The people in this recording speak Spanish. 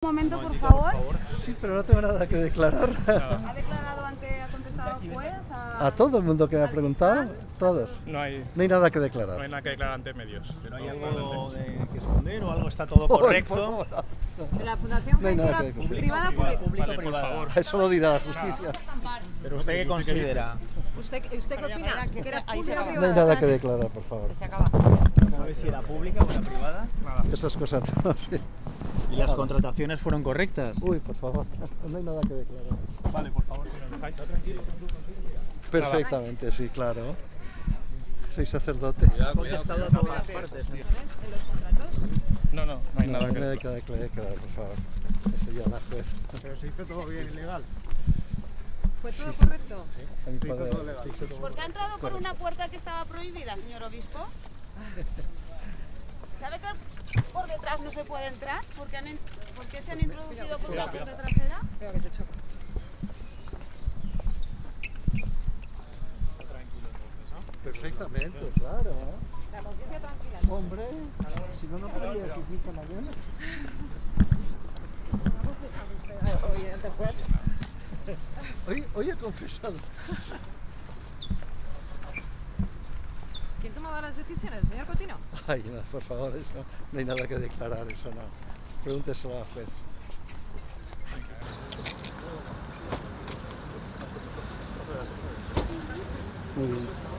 Un momento, por favor. Sí, pero no tengo nada que declarar. ¿Ha declarado ha contestado al juez? A todo el mundo que me ha preguntado, todos. No hay nada que declarar. nada que declarar ante medios. ¿Pero hay algo que esconder o algo está todo correcto? De la Fundación No hay nada Cultura que declarar. Privada Pública. Público Vale, por privada. favor. Eso lo dirá la justicia. ¿Pero usted qué considera? ¿Usted qué opina? ¿Que era pública o No hay privada? nada que declarar, por favor. ¿Sabe si era pública o era privada? Esas cosas no sé. ¿Y las contrataciones fueron correctas? Uy, por favor, no hay nada que declarar. Vale, por favor, si nos dejáis. Perfectamente, sí, claro. Soy sacerdote. ¿Ha contestado a todas las partes? ¿En los contratos? No hay No nada hay que nada declarar. que declarar, por favor. Eso ya la juez. Pero se hizo todo bien y legal. ¿Fue todo Sí. correcto? A mi padre. ¿Porque ha entrado por una puerta que estaba prohibida, señor obispo? ¿Sabe que por detrás no se puede entrar? ¿Por qué se han introducido por una puerta trasera? Creo que se choca. Perfectamente, claro. La conciencia tranquila. Hombre, si no, no podría aquí esta mañana. Hoy he confesado. ¿Quién tomaba las decisiones, señor Cotino? Ay, no, por favor, eso no hay nada que declarar, eso no. Pregúnteselo al juez. Muy bien.